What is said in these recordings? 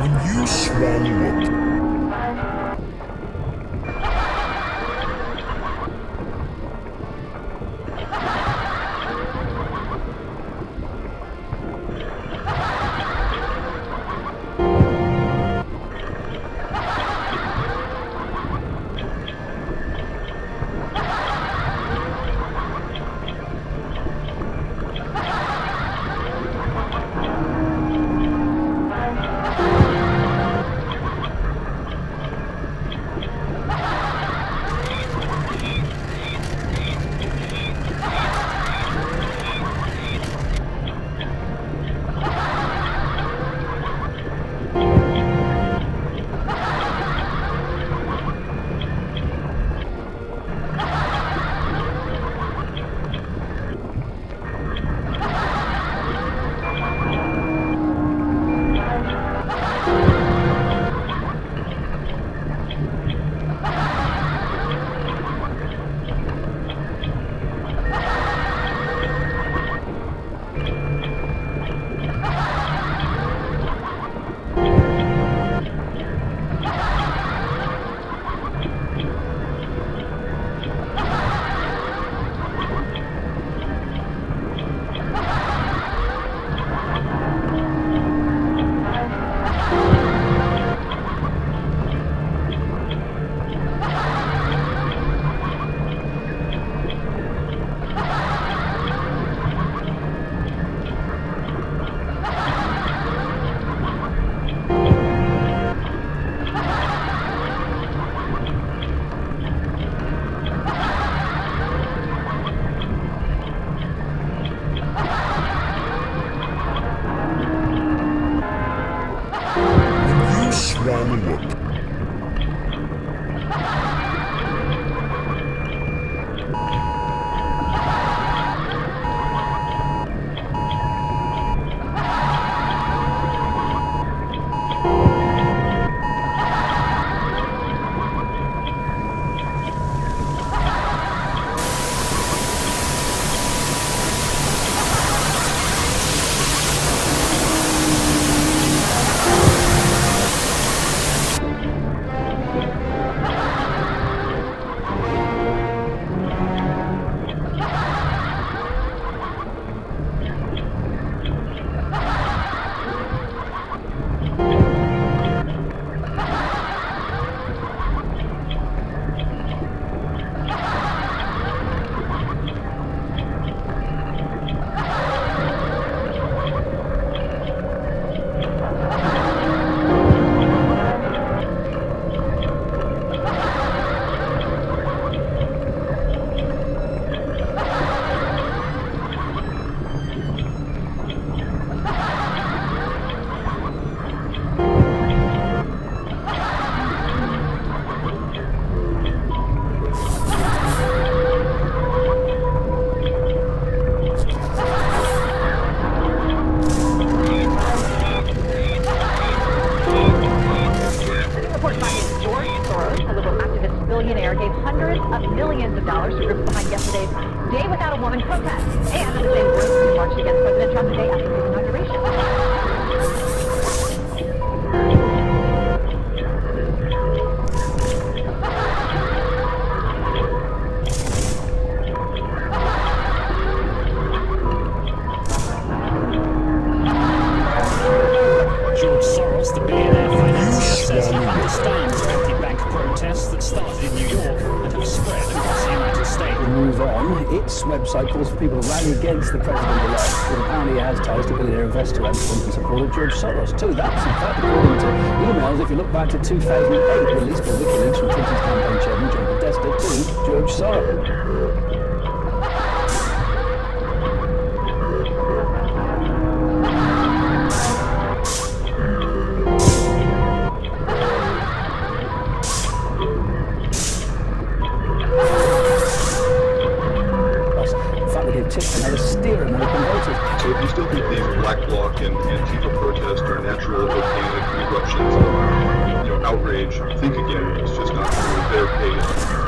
You swallow it. billionaire gave hundreds of millions of dollars to groups behind yesterday's Day Without a Woman protest, and the same groups who marched against President Trump the day after his inauguration. Its website calls for people to rally against the president-elect, but apparently it has ties to billionaire investor and supporter George Soros too. That's in fact according to emails, if you look back to 2008, released by WikiLeaks from Clinton's campaign chairman John Podesta to George Soros. So do you still think these black bloc and Antifa protests are natural organic eruptions of outrage? Think again, it's just not really their pace.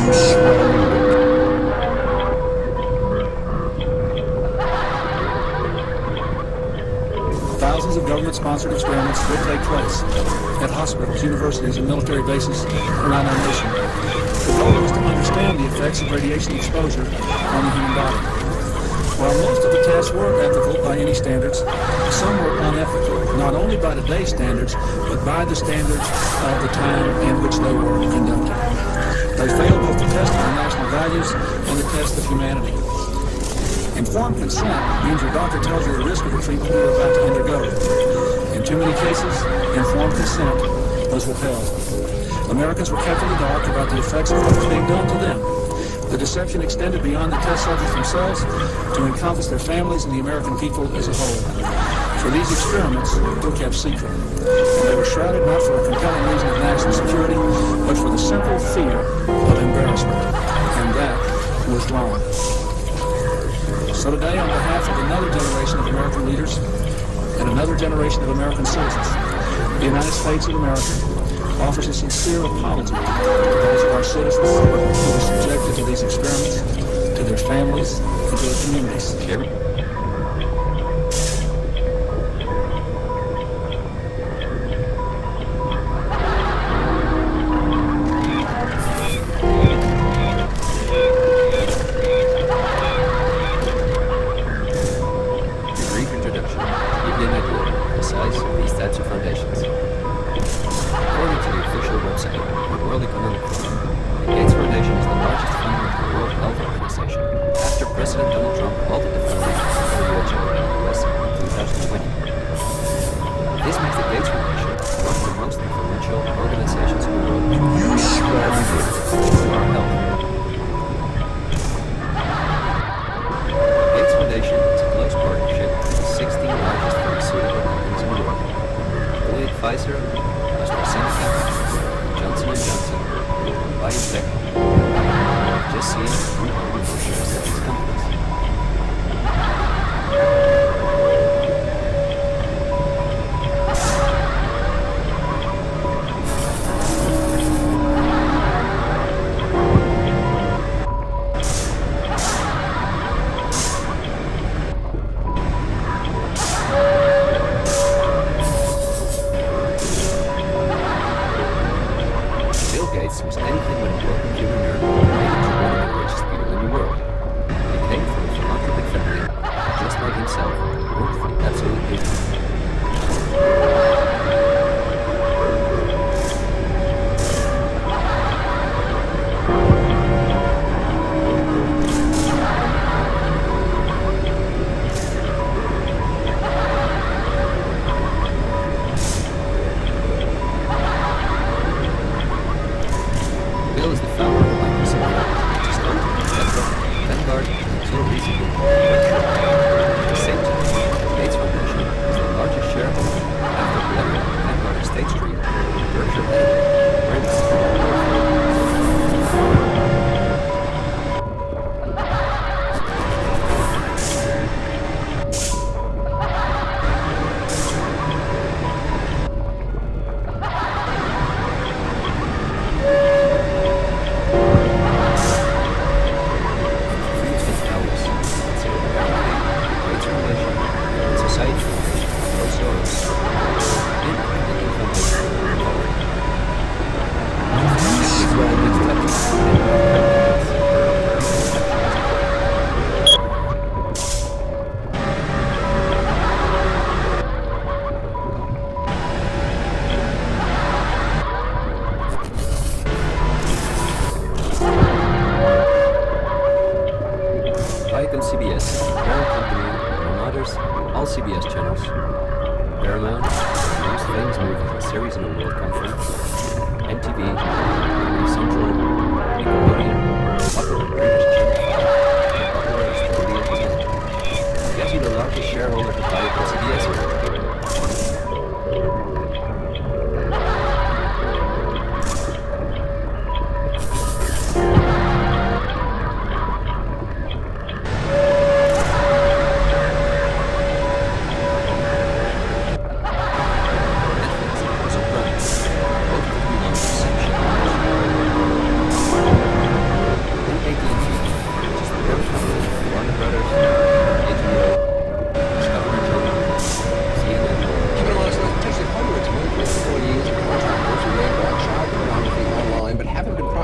You swindle. Thousands of government-sponsored experiments will take place at hospitals, universities, and military bases around our nation. The goal is to understand the effects of radiation exposure on the human body. While most of the tests were ethical by any standards, some were unethical, not only by today's standards, but by the standards of the time in which they were conducted. They failed both the test of our national values and the test of humanity. Informed consent means your doctor tells you the risk of the treatment you're about to undergo. In too many cases, informed consent was withheld. Americans were kept in the dark about the effects of what was being done to them. The deception extended beyond the test subjects themselves to encompass their families and the American people as a whole. For these experiments were kept secret. And they were shrouded not for a compelling reason of national security, but for the simple fear of embarrassment. And that was wrong. So today, on behalf of another generation of American leaders and another generation of American citizens, the United States of America offers a sincere apology to those of our citizens who were subjected to these experiments, to their families, and to their communities.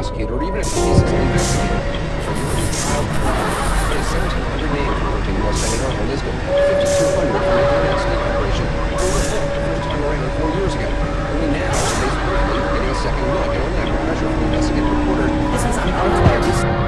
prosecuted or even if the case is investigated. Trial court, 1,700 names were looked in Los Angeles on this 5,200 from the Internet sting operation overlooked the first time around 4 years ago. Only now, today's Berkeley getting a second look, and only after pressure from the investigative reporter. This was unearthed by a researcher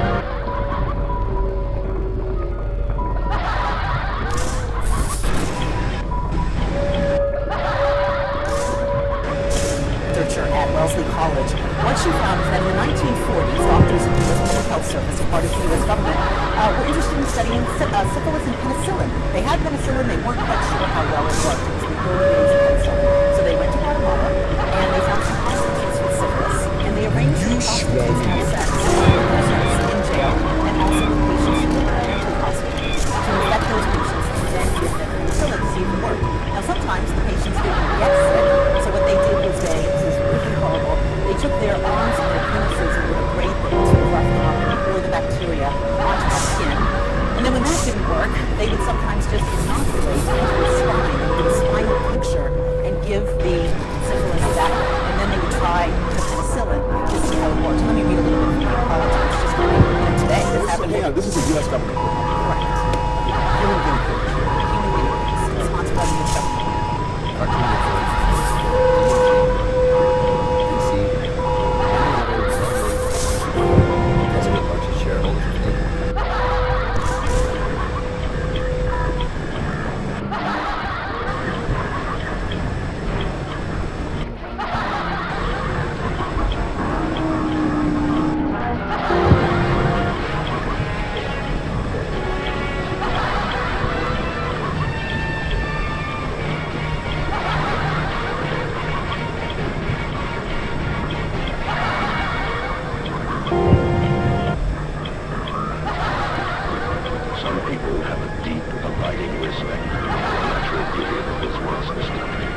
at Wellesley College. What she found is that in the 1940s, doctors in the U.S. Public Health Service, a part of the U.S. government, were interested in studying syphilis and penicillin. They had penicillin, they weren't quite sure how well it worked. It was the early days of penicillin. So they went to Guatemala, and they found some prostitutes with syphilis, and they arranged for prostitutes to have sex with prisoners in jail, and also with patients who were in the hospital, to infect those patients and then give them penicillin to see if it worked. Now sometimes the patients didn't get sick, so what they did was this is really horrible, they took their arms and their penises and would abrade them to rough them up and pour the bacteria onto the skin. And then when that didn't work, they would sometimes just inoculate into the spine, do a spinal puncture, and give the syphilis back. And then they would try the penicillin to see how it works. Let me read a little bit from my politics just coming today. This happened. Hang on, this is the U.S. government. Correct. Human guinea pig. Human guinea pigs, sponsored by the U.S. government. Some people have a deep, abiding respect for the natural beauty that was once this country.